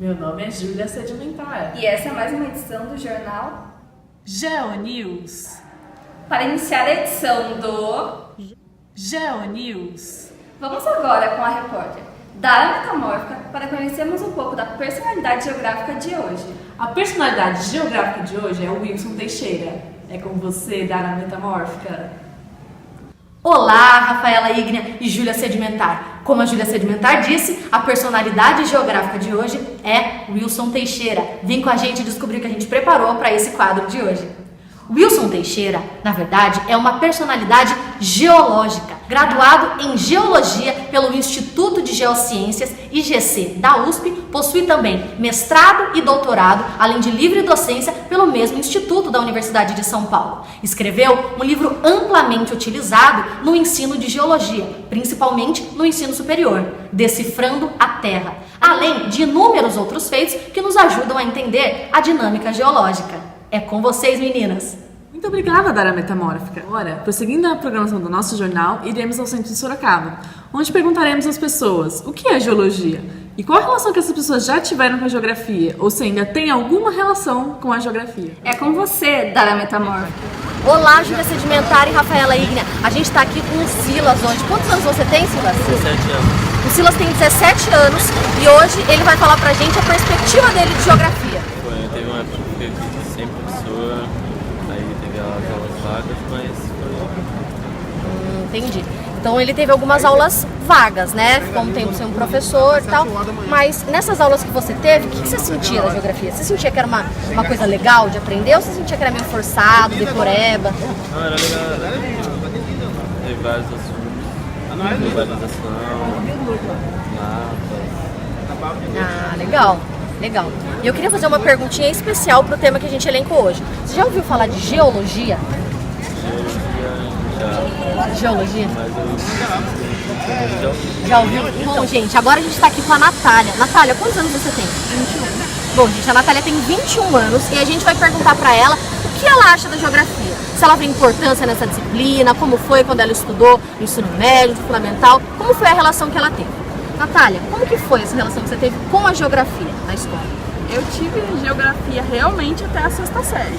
Meu nome é Júlia Sedimentar. E essa é mais uma edição do jornal GeoNews. Para iniciar a edição do GeoNews. Vamos agora com a repórter Dara Metamórfica para conhecermos um pouco da personalidade geográfica de hoje. A personalidade geográfica de hoje é o Wilson Teixeira. É com você, Dara Metamórfica. Olá, Rafaela Ígnea e Júlia Sedimentar. Como a Júlia Sedimentar disse, a personalidade geográfica de hoje é Wilson Teixeira. Vem com a gente descobrir o que a gente preparou para esse quadro de hoje. Wilson Teixeira, na verdade, é uma personalidade geológica, graduado em Geologia pelo Instituto de Geociências, IGC, da USP, possui também mestrado e doutorado, além de livre docência pelo mesmo Instituto da Universidade de São Paulo. Escreveu um livro amplamente utilizado no ensino de Geologia, principalmente no ensino superior, Decifrando a Terra, além de inúmeros outros feitos que nos ajudam a entender a dinâmica geológica. É com vocês, meninas! Muito obrigada, Dara Metamórfica. Agora, prosseguindo a programação do nosso jornal, iremos ao centro de Sorocaba, onde perguntaremos às pessoas o que é geologia e qual a relação que essas pessoas já tiveram com a geografia, ou se ainda tem alguma relação com a geografia. É com você, Dara Metamórfica. Olá, Júlia Sedimentar e Rafaela Ígnea. A gente está aqui com o Silas hoje. Quantos anos você tem, Silas? 17 anos. O Silas tem 17 anos e hoje ele vai falar pra gente a perspectiva dele de geografia. Teve uma época que eu fiz sem professor, aí teve as aulas vagas, mas foi... Entendi. Então ele teve algumas aulas vagas, né? Ficou um tempo sem um professor e tal. Mas nessas aulas que você teve, o que você sentia da geografia? Você sentia que era uma coisa legal de aprender ou você sentia que era meio forçado, decoreba? Não, era legal, teve vários assuntos, globalização, mapas. Ah, legal. Legal. E eu queria fazer uma perguntinha especial pro tema que a gente elencou hoje. Você já ouviu falar de geologia? Geologia? Mas eu Já ouviu? Bom, gente, agora a gente tá aqui com a Natália. Natália, quantos anos você tem? 21. Bom, gente, a Natália tem 21 anos e a gente vai perguntar pra ela o que ela acha da geografia. Se ela vê importância nessa disciplina, como foi quando ela estudou no ensino médio, no fundamental, como foi a relação que ela teve. Natália, como que foi essa relação que você teve com a geografia na escola? Eu tive geografia realmente até a 6ª série,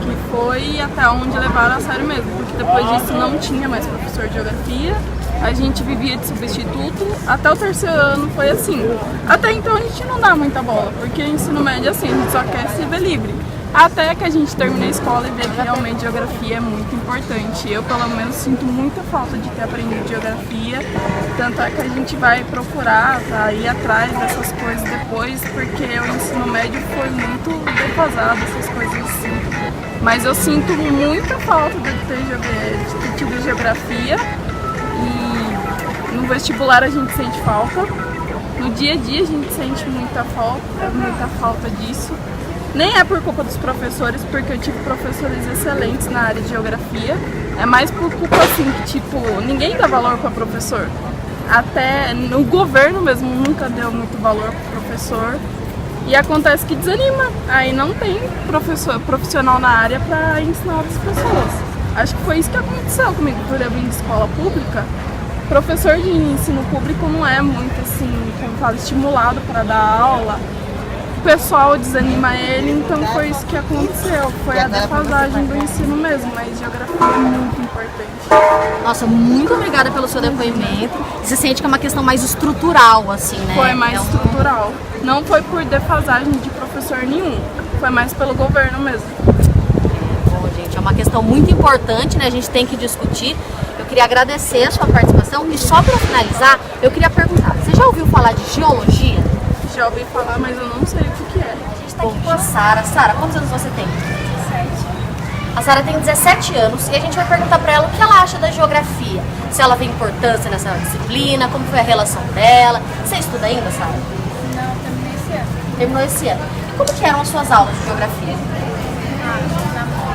que foi até onde levaram a sério mesmo, porque depois disso não tinha mais professor de geografia, a gente vivia de substituto, até o 3º ano foi assim. Até então a gente não dá muita bola, porque o ensino médio é assim, a gente só quer se ver livre. Até que a gente termina a escola e vê que realmente geografia é muito importante. Eu, pelo menos, sinto muita falta de ter aprendido geografia. Tanto é que a gente vai procurar, tá, ir atrás dessas coisas depois, porque o ensino médio foi muito defasado, essas coisas assim. Mas eu sinto muita falta de ter tido geografia. E no vestibular a gente sente falta. No dia a dia a gente sente muita falta disso. Nem é por culpa dos professores, porque eu tive professores excelentes na área de geografia. É mais por culpa assim, que tipo, ninguém dá valor para professor. Até no governo mesmo nunca deu muito valor para professor. E acontece que desanima. Aí não tem profissional na área para ensinar outras pessoas. Acho que foi isso que aconteceu comigo, por eu vir de escola pública. Professor de ensino público não é muito assim, como fala, estimulado para dar aula. O pessoal desanima ele, então foi isso que aconteceu, foi a defasagem do ensino mesmo, mas geografia é muito importante. Nossa, muito obrigada pelo seu depoimento. Você sente que é uma questão mais estrutural, assim, né? Foi mais estrutural, não foi por defasagem de professor nenhum, foi mais pelo governo mesmo. Bom, gente, é uma questão muito importante, né? A gente tem que discutir. Eu queria agradecer a sua participação e só para finalizar, eu queria perguntar, você já ouviu falar de geologia? Já ouvi falar, mas eu não sei o que é. A gente tá aqui com a Sara. Sara, quantos anos você tem? 17. A Sara tem 17 anos e a gente vai perguntar pra ela o que ela acha da geografia. Se ela vê importância nessa disciplina, como foi a relação dela. Você estuda ainda, Sara? Não, terminei esse ano. Terminou esse ano. E como que eram as suas aulas de geografia?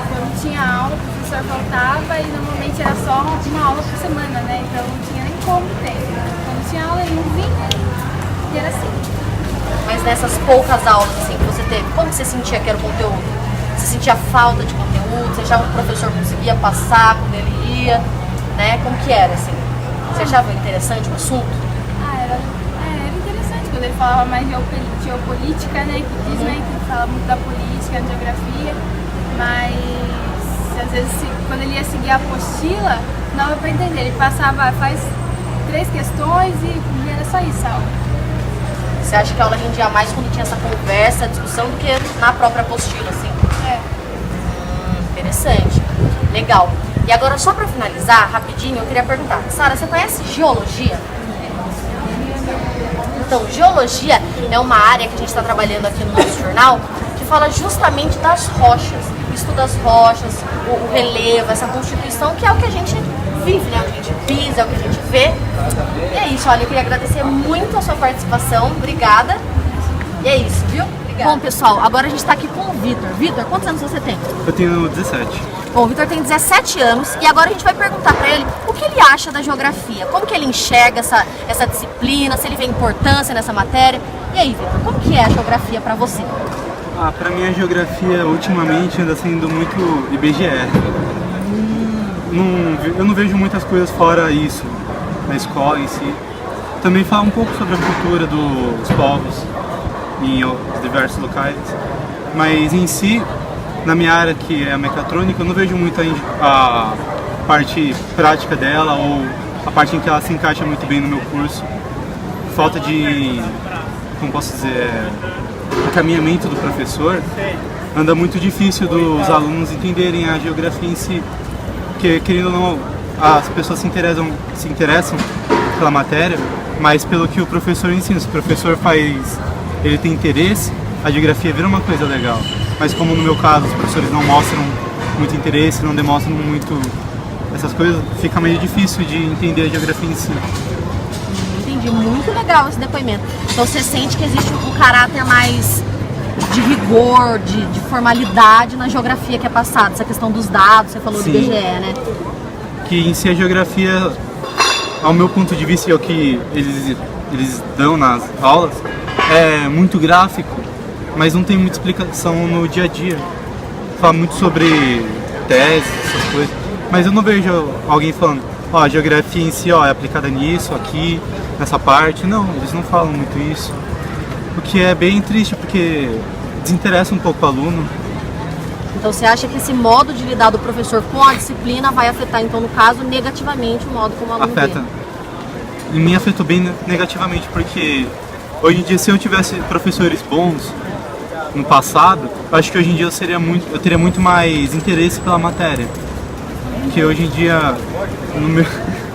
Quando tinha aula, o professor faltava e normalmente era só uma aula por semana, né? Então não tinha nem como ter. Quando tinha aula ele não vinha e era assim. Mas nessas poucas aulas assim, que você teve, como você sentia que era o conteúdo? Você sentia falta de conteúdo? Você achava que o professor conseguia passar quando ele ia? Né? Como que era assim? Você achava interessante o assunto? Era interessante, quando ele falava mais de geopolítica, né, que diz, né, que ele fala muito da política, da geografia, mas às vezes quando ele ia seguir a apostila, não dava pra entender, ele passava, faz 3 questões e era só isso a aula. Você acha que a aula rendia mais quando tinha essa conversa, discussão, do que na própria apostila, assim? É. Interessante. Legal. E agora, só para finalizar, rapidinho, eu queria perguntar. Sara, você conhece geologia? Então, geologia é uma área que a gente está trabalhando aqui no nosso jornal, que fala justamente das rochas. Estuda as rochas, o relevo, essa constituição, que é o que a gente vive, né? O que a gente pisa, é o que a gente vê. E é isso, olha, eu queria agradecer muito a sua participação. Obrigada. E é isso, viu? Obrigada. Bom, pessoal, agora a gente está aqui com o Vitor. Vitor, quantos anos você tem? Eu tenho 17. Bom, o Vitor tem 17 anos e agora a gente vai perguntar para ele o que ele acha da geografia, como que ele enxerga essa disciplina, se ele vê importância nessa matéria. E aí, Vitor, como que é a geografia para você? Para mim a geografia ultimamente anda sendo muito IBGE. Eu não vejo muitas coisas fora isso, na escola em si. Também fala um pouco sobre a cultura dos povos em diversos locais, mas em si, na minha área que é a mecatrônica, eu não vejo muito a parte prática dela ou a parte em que ela se encaixa muito bem no meu curso. Falta de, como posso dizer, encaminhamento do professor, anda muito difícil dos alunos entenderem a geografia em si, porque querendo ou não, as pessoas se interessam pela matéria, mas pelo que o professor ensina. Se o professor ele tem interesse, a geografia vira uma coisa legal. Mas como no meu caso os professores não mostram muito interesse, não demonstram muito essas coisas, fica meio difícil de entender a geografia em si. Entendi, muito legal esse depoimento. Então você sente que existe um caráter mais de rigor, de formalidade na geografia que é passada, essa questão dos dados, você falou. Sim. Do IBGE, né? Que em si a geografia, ao meu ponto de vista e ao que eles dão nas aulas, é muito gráfico, mas não tem muita explicação no dia a dia. Fala muito sobre teses, essas coisas, mas eu não vejo alguém falando, a geografia em si é aplicada nisso, aqui, nessa parte. Não, eles não falam muito isso. O que é bem triste, porque desinteressa um pouco o aluno. Então você acha que esse modo de lidar do professor com a disciplina vai afetar, então, no caso, negativamente o modo como o aluno afeta. Em mim afetou bem negativamente, porque hoje em dia, se eu tivesse professores bons no passado, eu acho que hoje em dia eu teria muito mais interesse pela matéria. Porque hoje em dia,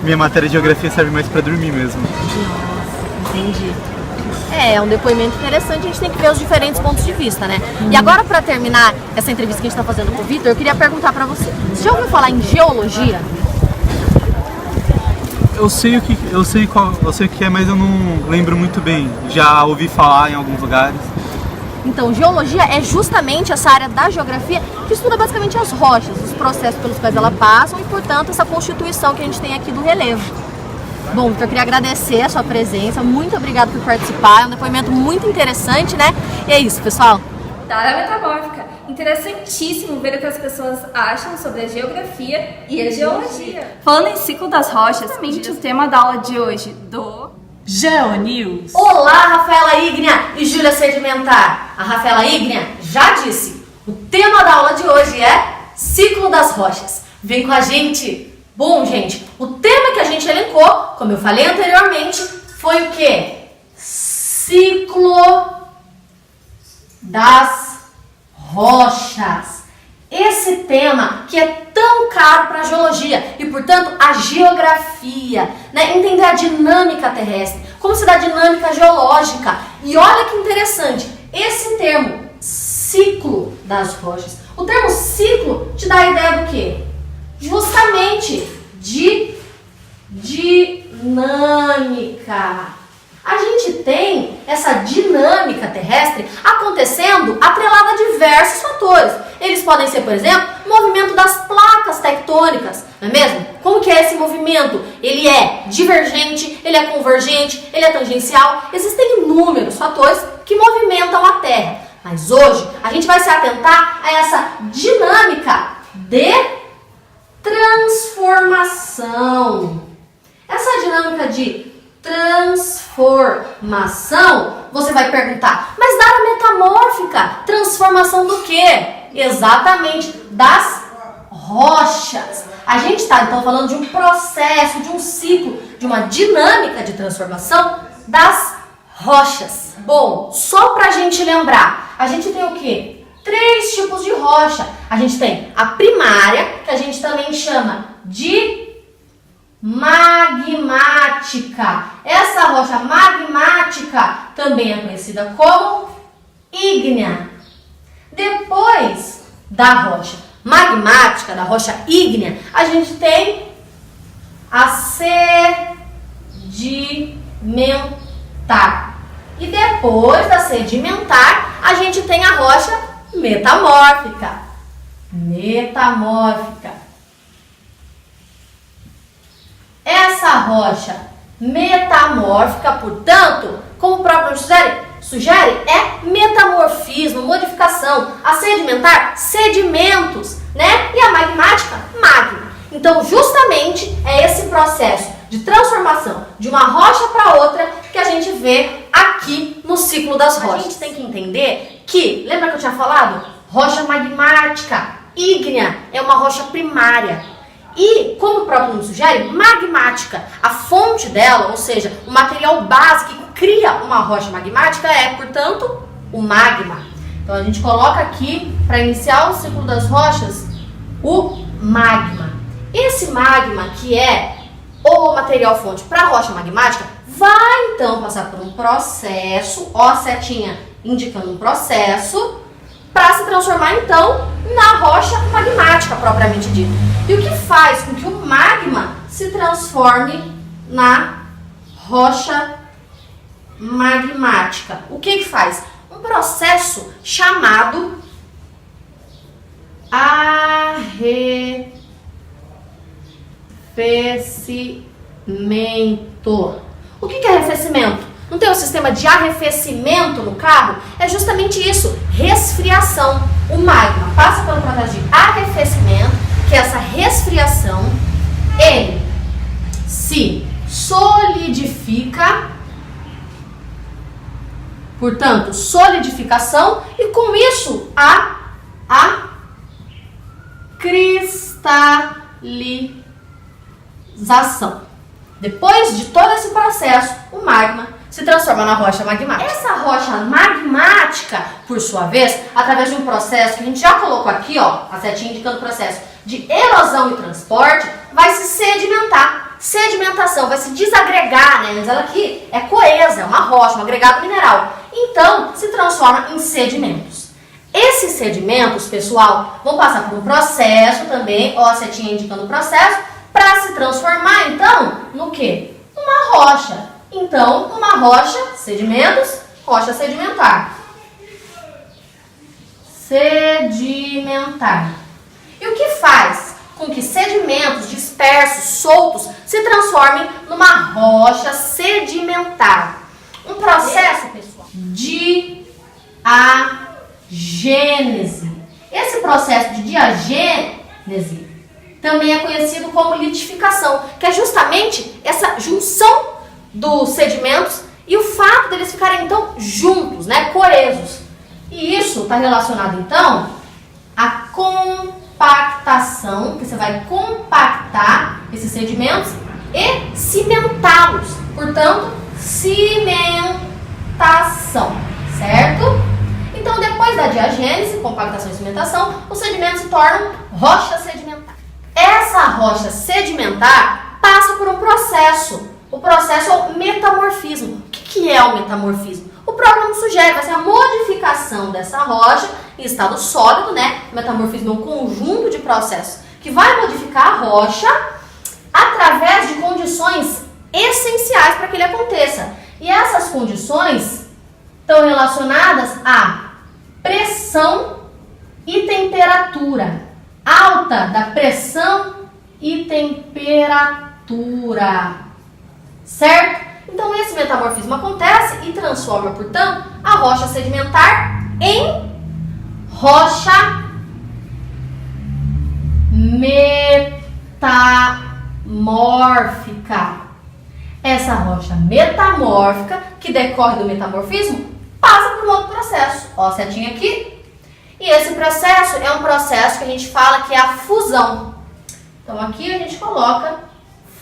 minha matéria de geografia serve mais para dormir mesmo. Nossa, entendi. É um depoimento interessante, a gente tem que ver os diferentes pontos de vista, né? E agora, para terminar essa entrevista que a gente está fazendo com o Vitor, eu queria perguntar para você. Você já ouviu falar em geologia? Eu sei o que é, mas eu não lembro muito bem. Já ouvi falar em alguns lugares. Então, geologia é justamente essa área da geografia que estuda basicamente as rochas, os processos pelos quais elas passam e, portanto, essa constituição que a gente tem aqui do relevo. Bom, Vitor, eu queria agradecer a sua presença, muito obrigada por participar, é um depoimento muito interessante, né? E é isso, pessoal. Tara Metamórfica. Interessantíssimo ver o que as pessoas acham sobre a geografia e a geologia. Falando em ciclo das rochas, justamente o tema da aula de hoje do GeoNews. Olá, Rafaela Ígnea e Júlia Sedimentar. A Rafaela Ígnea já disse, o tema da aula de hoje é ciclo das rochas. Vem com a gente. Bom, gente, o tema que a gente elencou, como eu falei anteriormente, foi o quê? Ciclo das rochas. Esse tema que é tão caro para a geologia e, portanto, a geografia, né? Entender a dinâmica terrestre, como se dá a dinâmica geológica. E olha que interessante, esse termo, ciclo das rochas, o termo ciclo te dá a ideia do quê? Justamente de dinâmica. A gente tem essa dinâmica terrestre acontecendo atrelada a diversos fatores. Eles podem ser, por exemplo, o movimento das placas tectônicas, não é mesmo? Como que é esse movimento? Ele é divergente, ele é convergente, ele é tangencial. Existem inúmeros fatores que movimentam a Terra. Mas hoje a gente vai se atentar a essa dinâmica de transformação. Essa dinâmica de transformação, você vai perguntar, mas da área metamórfica, transformação do quê? Exatamente, das rochas. A gente está então falando de um processo, de um ciclo, de uma dinâmica de transformação das rochas. Bom, só para a gente lembrar, a gente tem o quê? 3 tipos de rocha. A gente tem a primária, que a gente também chama de magmática. Essa rocha magmática também é conhecida como ígnea. Depois da rocha magmática, da rocha ígnea, a gente tem a sedimentar. E depois da sedimentar, a gente tem a rocha metamórfica. Essa rocha metamórfica, portanto, como o próprio nome sugere, é metamorfismo, modificação. A sedimentar, sedimentos, né? E a magmática, magma. Então, justamente é esse processo de transformação de uma rocha para outra que a gente vê aqui no ciclo das rochas. A gente tem que entender que, lembra que eu tinha falado? Rocha magmática, ígnea, é uma rocha primária. E, como o próprio nome sugere, magmática, a fonte dela, ou seja, o material base que cria uma rocha magmática é, portanto, o magma. Então a gente coloca aqui, para iniciar o ciclo das rochas, o magma. Esse magma, que é o material fonte para a rocha magmática, vai então passar por um processo, ó a setinha indicando um processo, para se transformar então na rocha magmática propriamente dita. E o que faz com que o magma se transforme na rocha magmática? O que faz? Um processo chamado arrefecimento. O que é arrefecimento? Não tem um sistema de arrefecimento no carro? É justamente isso, resfriação. O magma passa pelo processo de arrefecimento, que é essa resfriação, ele se solidifica, portanto, solidificação, e com isso a cristalização. Depois de todo esse processo, o magma se transforma na rocha magmática. Essa rocha magmática, por sua vez, através de um processo que a gente já colocou aqui, ó, a setinha indicando o processo de erosão e transporte, vai se sedimentar. Sedimentação, vai se desagregar, né? Mas ela aqui é coesa, é uma rocha, um agregado mineral. Então, se transforma em sedimentos. Esses sedimentos, pessoal, vão passar por um processo também, ó, a setinha indicando o processo, para se transformar, então, no quê? Uma rocha. Então, uma rocha, sedimentos, rocha sedimentar. Sedimentar. E o que faz com que sedimentos dispersos, soltos, se transformem numa rocha sedimentar? Um processo, pessoal, de diagênese. Esse processo de diagênese também é conhecido como litificação, que é justamente essa junção dos sedimentos e o fato deles ficarem então juntos, né, coesos. E isso está relacionado então à compactação, que você vai compactar esses sedimentos e cimentá-los. Portanto, cimentação, certo? Então, depois da diagênese, compactação e cimentação, os sedimentos se tornam rocha sedimentar. Essa rocha sedimentar passa por um processo. O processo é o metamorfismo. O que é o metamorfismo? O próprio nome sugere, vai ser a modificação dessa rocha em estado sólido, né? O metamorfismo é um conjunto de processos que vai modificar a rocha através de condições essenciais para que ele aconteça. E essas condições estão relacionadas a pressão e temperatura. Alta da pressão e temperatura. Certo? Então esse metamorfismo acontece e transforma, portanto, a rocha sedimentar em rocha metamórfica. É essa rocha metamórfica, que decorre do metamorfismo, passa por um outro processo. Ó, a setinha aqui. E esse processo é um processo que a gente fala que é a fusão. Então aqui a gente coloca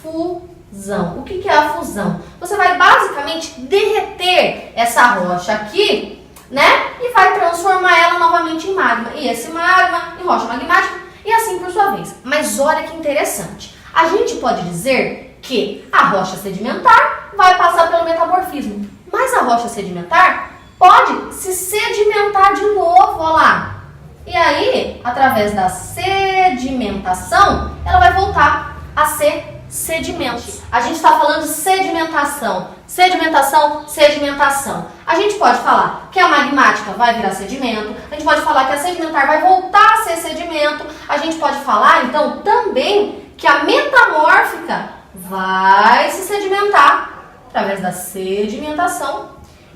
fusão. O que é a fusão? Você vai basicamente derreter essa rocha aqui, né? E vai transformar ela novamente em magma. E esse magma em rocha magmática e assim por sua vez. Mas olha que interessante. A gente pode dizer que a rocha sedimentar vai passar pelo metamorfismo. Mas a rocha sedimentar pode se sedimentar de novo, olha lá. E aí, através da sedimentação, ela vai voltar a ser sedimento. A gente está falando de sedimentação. Sedimentação, sedimentação. A gente pode falar que a magmática vai virar sedimento. A gente pode falar que a sedimentar vai voltar a ser sedimento. A gente pode falar, então, também que a metamórfica vai se sedimentar através da sedimentação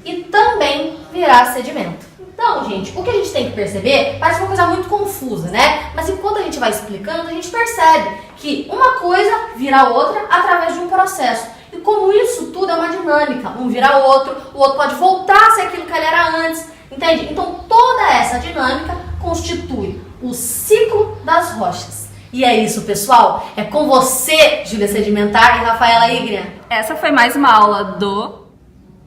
e também virar sedimento. Então, gente, o que a gente tem que perceber parece uma coisa muito confusa, né? Mas enquanto a gente vai explicando, a gente percebe que uma coisa vira outra através de um processo. E como isso tudo é uma dinâmica, um vira outro, o outro pode voltar a ser aquilo que ele era antes, entende? Então, toda essa dinâmica constitui o ciclo das rochas. E é isso, pessoal. É com você, Júlia Sedimentar e Rafaela Ígria. Essa foi mais uma aula do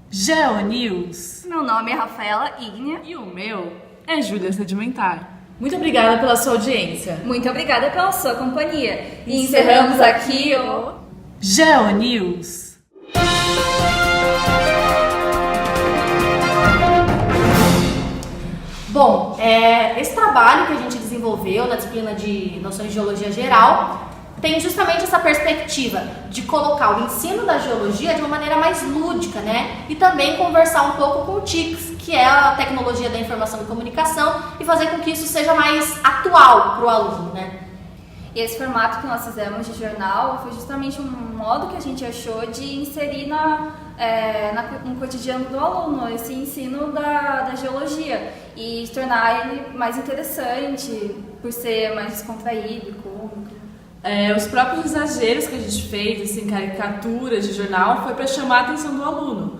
GeoNews. Meu nome é Rafaela Ígnia. E o meu é Júlia Sedimentar. Muito obrigada pela sua audiência. Muito obrigada pela sua companhia. E encerramos aqui o GeoNews. Bom, esse trabalho que a gente desenvolveu na disciplina de Noções de Geologia Geral tem justamente essa perspectiva de colocar o ensino da geologia de uma maneira mais lúdica, né? E também conversar um pouco com o TICS, que é a tecnologia da informação e comunicação, e fazer com que isso seja mais atual para o aluno, né? E esse formato que nós fizemos de jornal foi justamente um modo que a gente achou de inserir no cotidiano do aluno esse ensino da geologia e de tornar ele mais interessante por ser mais descontraído e cômico. Os próprios exageros que a gente fez, assim, caricaturas de jornal, foi para chamar a atenção do aluno,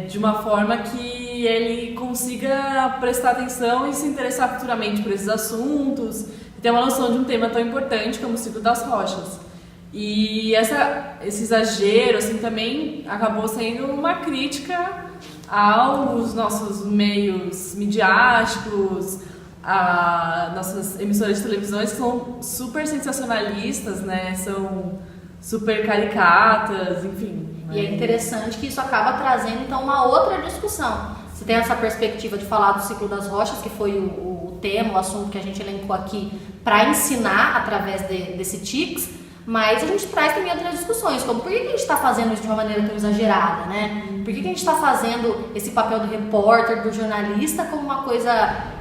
de uma forma que ele consiga prestar atenção e se interessar futuramente por esses assuntos, e ter uma noção de um tema tão importante como o ciclo das rochas. E esse exagero assim, também acabou sendo uma crítica aos nossos meios midiáticos, a nossas emissoras de televisões, que são super sensacionalistas, né? São super caricatas, enfim. E é interessante que isso acaba trazendo, então, uma outra discussão. Você tem essa perspectiva de falar do ciclo das rochas, que foi o tema, o assunto que a gente elencou aqui, para ensinar através desse TICS, mas a gente traz também outras discussões, como por que a gente está fazendo isso de uma maneira tão exagerada, né? Por que a gente está fazendo esse papel do repórter, do jornalista, como uma coisa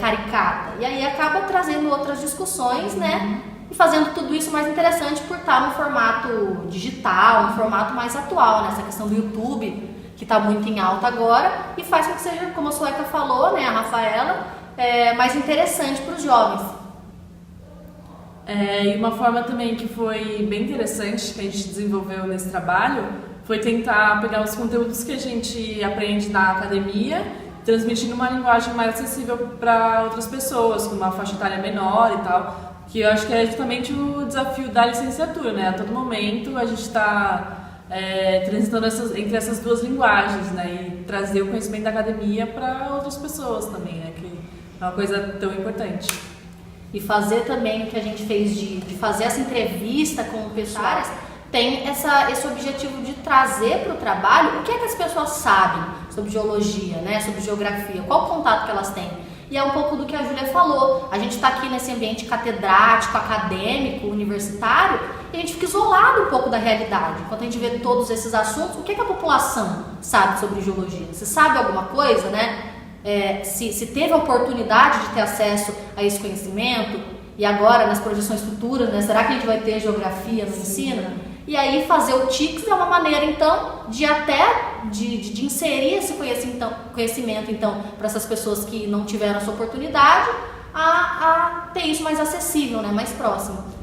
caricata? E aí acaba trazendo outras discussões, né? E fazendo tudo isso mais interessante por estar no formato digital, um formato mais atual, né? Essa questão do YouTube, que está muito em alta agora, e faz com que seja, como a Sueca falou, né, a Rafaela, mais interessante para os jovens. E uma forma também que foi bem interessante que a gente desenvolveu nesse trabalho foi tentar pegar os conteúdos que a gente aprende na academia, transmitir numa linguagem mais acessível para outras pessoas, com uma faixa etária menor e tal, que eu acho que é justamente o desafio da licenciatura, né? A todo momento a gente está transitando entre essas duas linguagens, né? E trazer o conhecimento da academia para outras pessoas também, né? Que é uma coisa tão importante. E fazer também o que a gente fez de fazer essa entrevista com pessoas, tem esse objetivo de trazer para o trabalho o que é que as pessoas sabem sobre geologia, né? Sobre geografia, qual o contato que elas têm. E é um pouco do que a Júlia falou. A gente está aqui nesse ambiente catedrático, acadêmico, universitário, e a gente fica isolado um pouco da realidade. Enquanto a gente vê todos esses assuntos, o que é que a população sabe sobre geologia? Você sabe alguma coisa, né? Se teve a oportunidade de ter acesso a esse conhecimento, e agora nas projeções futuras, né? Será que a gente vai ter geografia no ensino? E aí fazer o TICS é uma maneira, então, de inserir esse conhecimento, então, para essas pessoas que não tiveram essa oportunidade, a ter isso mais acessível, né? Mais próximo.